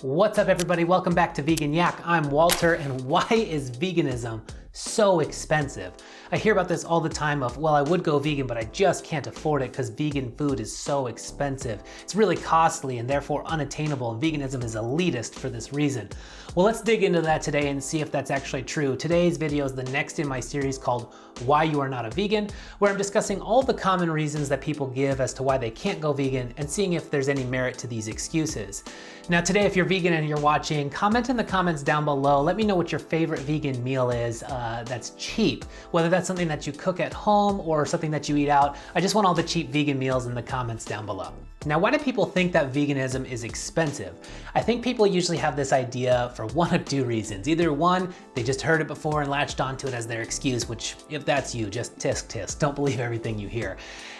What's up everybody? Welcome back to Vegan Yak. I'm Walter, and why is veganism so expensive? I hear about this all the time of, well, I would go vegan, but I just can't afford it because vegan food is so expensive. It's really costly and therefore unattainable, and veganism is elitist for this reason. Well, let's dig into that today and see if that's actually true. Today's video is the next in my series called Why You Are Not a Vegan, where I'm discussing all the common reasons that people give as to why they can't go vegan and seeing if there's any merit to these excuses. Now today, if you're vegan and you're watching, comment in the comments down below. Let me know what your favorite vegan meal is that's cheap, whether that's something that you cook at home or something that you eat out. I just want all the cheap vegan meals in the comments down below. Now, why do people think that veganism is expensive? I think people usually have this idea for one of two reasons. Either one, they just heard it before and latched onto it as their excuse, which if that's you, just tisk tisk, don't believe everything you hear.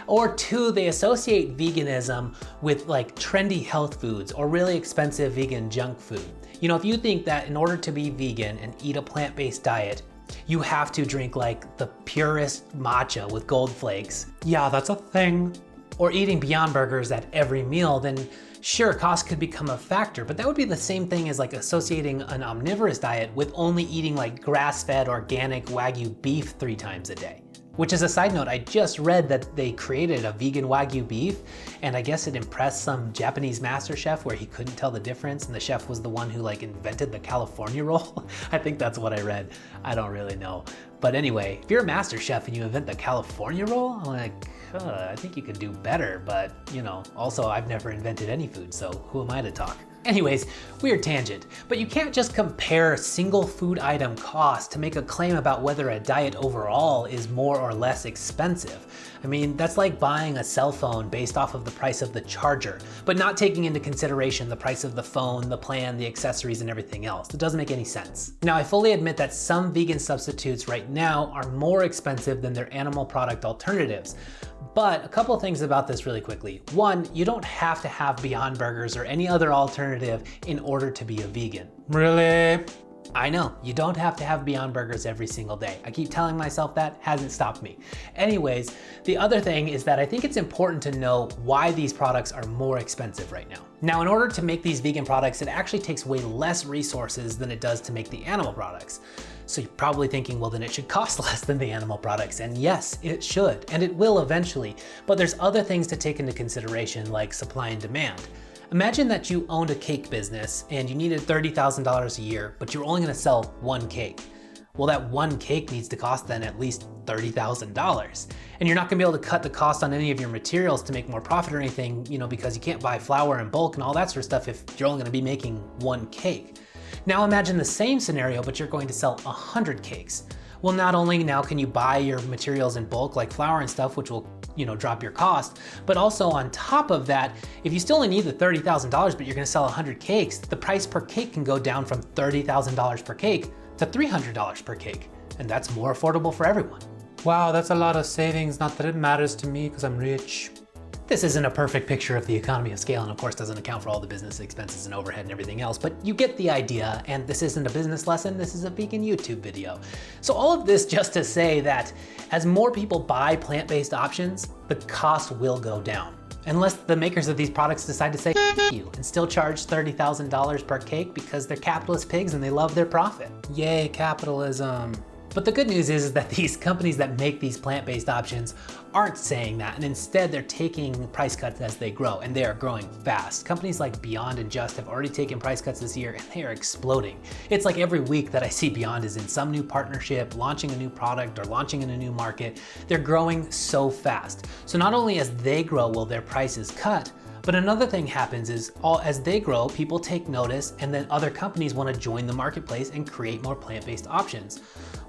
Or two, they associate veganism with like trendy health foods or really expensive vegan junk food. You know, if you think that in order to be vegan and eat a plant-based diet, you have to drink like the purest matcha with gold flakes. Yeah, that's a thing. Or eating Beyond Burgers at every meal, then sure, cost could become a factor, but that would be the same thing as like associating an omnivorous diet with only eating like grass-fed organic Wagyu beef 3 times a day. Which is a side note, I just read that they created a vegan Wagyu beef, and I guess it impressed some Japanese master chef where he couldn't tell the difference, and the chef was the one who like invented the California roll. I think that's what I read. I don't really know. But anyway, if you're a master chef and you invent the California roll, I'm like, I think you could do better, but you know, also I've never invented any food, so who am I to talk? Anyways, weird tangent, but you can't just compare single food item cost to make a claim about whether a diet overall is more or less expensive. I mean, that's like buying a cell phone based off of the price of the charger, but not taking into consideration the price of the phone, the plan, the accessories, and everything else. It doesn't make any sense. Now, I fully admit that some vegan substitutes right now are more expensive than their animal product alternatives. But a couple of things about this really quickly. One, you don't have to have Beyond Burgers or any other alternative in order to be a vegan. Really? I know, you don't have to have Beyond Burgers every single day. I keep telling myself that, hasn't stopped me. Anyways, the other thing is that I think it's important to know why these products are more expensive right now. Now, in order to make these vegan products, it actually takes way less resources than it does to make the animal products. So you're probably thinking, well, then it should cost less than the animal products. And yes, it should, and it will eventually. But there's other things to take into consideration, like supply and demand. Imagine that you owned a cake business and you needed $30,000 a year, but you're only gonna sell one cake. Well, that one cake needs to cost then at least $30,000. And you're not gonna be able to cut the cost on any of your materials to make more profit or anything, you know, because you can't buy flour in bulk and all that sort of stuff if you're only gonna be making one cake. Now imagine the same scenario, but you're going to sell 100 cakes. Well, not only now can you buy your materials in bulk like flour and stuff, which will, you know, drop your cost, but also on top of that, if you still only need the $30,000, but you're gonna sell 100 cakes, the price per cake can go down from $30,000 per cake to $300 per cake. And that's more affordable for everyone. Wow, that's a lot of savings. Not that it matters to me because I'm rich. This isn't a perfect picture of the economy of scale, and of course doesn't account for all the business expenses and overhead and everything else, but you get the idea, and this isn't a business lesson, this is a vegan YouTube video. So all of this just to say that as more people buy plant-based options, the cost will go down. Unless the makers of these products decide to say F you and still charge $30,000 per cake because they're capitalist pigs and they love their profit. Yay, capitalism. But the good news is that these companies that make these plant-based options aren't saying that, and instead they're taking price cuts as they grow, and they are growing fast. Companies like Beyond and Just have already taken price cuts this year, and they are exploding. It's like every week that I see Beyond is in some new partnership, launching a new product, or launching in a new market. They're growing so fast. So not only as they grow will their prices cut, but another thing happens is as they grow, people take notice, and then other companies want to join the marketplace and create more plant-based options.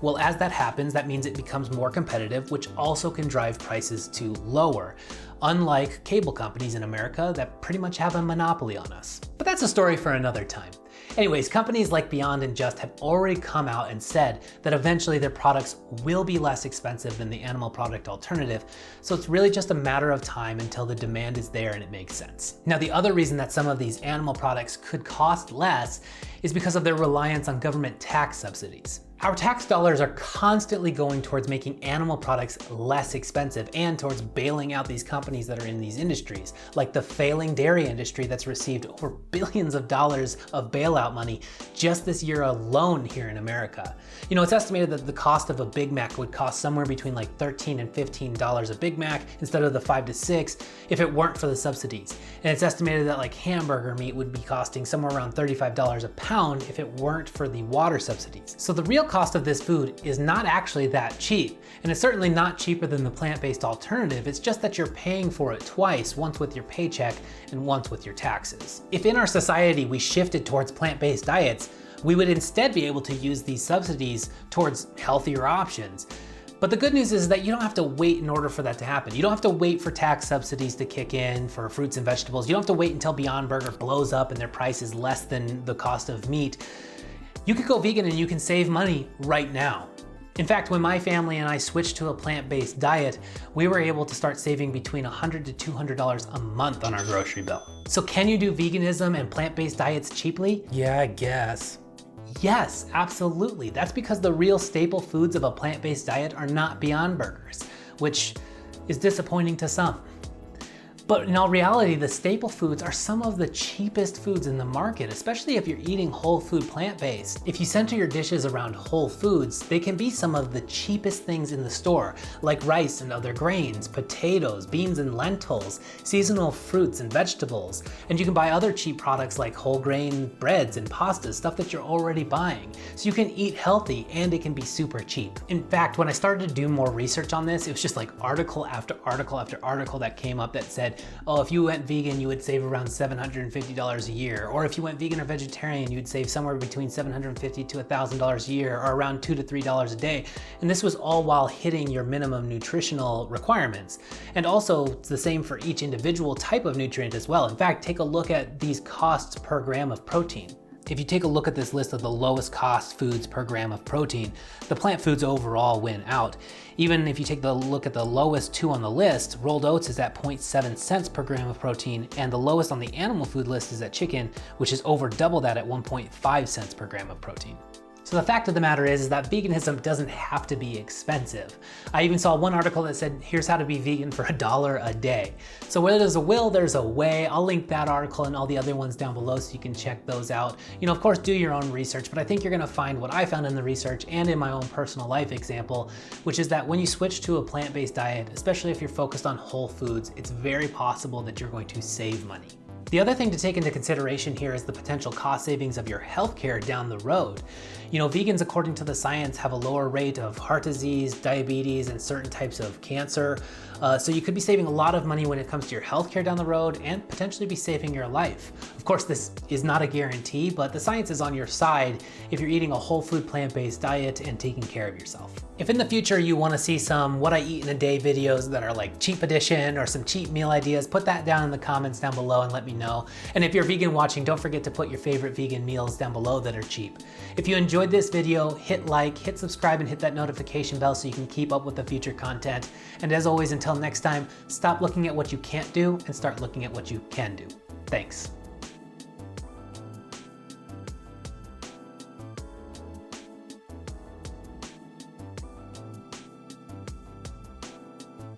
Well, as that happens, that means it becomes more competitive, which also can drive prices to lower, unlike cable companies in America that pretty much have a monopoly on us. But that's a story for another time. Anyways, companies like Beyond and Just have already come out and said that eventually their products will be less expensive than the animal product alternative, so it's really just a matter of time until the demand is there and it makes sense. Now, the other reason that some of these animal products could cost less is because of their reliance on government tax subsidies. Our tax dollars are constantly going towards making animal products less expensive and towards bailing out these companies that are in these industries, like the failing dairy industry that's received over billions of dollars of bailout money just this year alone here in America. You know, it's estimated that the cost of a Big Mac would cost somewhere between like $13 and $15 a Big Mac instead of the $5 to $6 if it weren't for the subsidies. And it's estimated that like hamburger meat would be costing somewhere around $35 a pound if it weren't for the water subsidies. So the real cost of this food is not actually that cheap, and it's certainly not cheaper than the plant-based alternative. It's just that you're paying for it twice, once with your paycheck and once with your taxes. If in our society we shifted towards plant-based diets, we would instead be able to use these subsidies towards healthier options. But the good news is that you don't have to wait in order for that to happen. You don't have to wait for tax subsidies to kick in for fruits and vegetables. You don't have to wait until Beyond Burger blows up and their price is less than the cost of meat. You could go vegan and you can save money right now. In fact, when my family and I switched to a plant-based diet, we were able to start saving between $100 to $200 a month on our grocery bill. So can you do veganism and plant-based diets cheaply? Yeah, I guess. Yes, absolutely. That's because the real staple foods of a plant-based diet are not Beyond Burgers, which is disappointing to some. But in all reality, the staple foods are some of the cheapest foods in the market, especially if you're eating whole food plant-based. If you center your dishes around whole foods, they can be some of the cheapest things in the store, like rice and other grains, potatoes, beans and lentils, seasonal fruits and vegetables. And you can buy other cheap products like whole grain breads and pastas, stuff that you're already buying. So you can eat healthy and it can be super cheap. In fact, when I started to do more research on this, it was just like article after article after article that came up that said, oh, if you went vegan, you would save around $750 a year. Or if you went vegan or vegetarian, you'd save somewhere between $750 to $1,000 a year, or around $2 to $3 a day. And this was all while hitting your minimum nutritional requirements. And also it's the same for each individual type of nutrient as well. In fact, take a look at these costs per gram of protein. If you take a look at this list of the lowest cost foods per gram of protein, the plant foods overall win out. Even if you take a look at the lowest two on the list, rolled oats is at 0.7 cents per gram of protein, and the lowest on the animal food list is at chicken, which is over double that at 1.5 cents per gram of protein. So the fact of the matter is that veganism doesn't have to be expensive. I even saw one article that said, here's how to be vegan for $1 a day. So where there's a will, there's a way. I'll link that article and all the other ones down below so you can check those out. You know, of course, do your own research, but I think you're gonna find what I found in the research and in my own personal life example, which is that when you switch to a plant-based diet, especially if you're focused on whole foods, it's very possible that you're going to save money. The other thing to take into consideration here is the potential cost savings of your healthcare down the road. You know, vegans, according to the science, have a lower rate of heart disease, diabetes, and certain types of cancer. So you could be saving a lot of money when it comes to your healthcare down the road and potentially be saving your life. Of course, this is not a guarantee, but the science is on your side if you're eating a whole food plant-based diet and taking care of yourself. If in the future you want to see some what I eat in a day videos that are like cheap edition or some cheap meal ideas, put that down in the comments down below and let me know. And if you're vegan watching, don't forget to put your favorite vegan meals down below that are cheap. If you enjoyed this video, hit like, hit subscribe, and hit that notification bell so you can keep up with the future content. And as always, until next time, stop looking at what you can't do and start looking at what you can do. Thanks.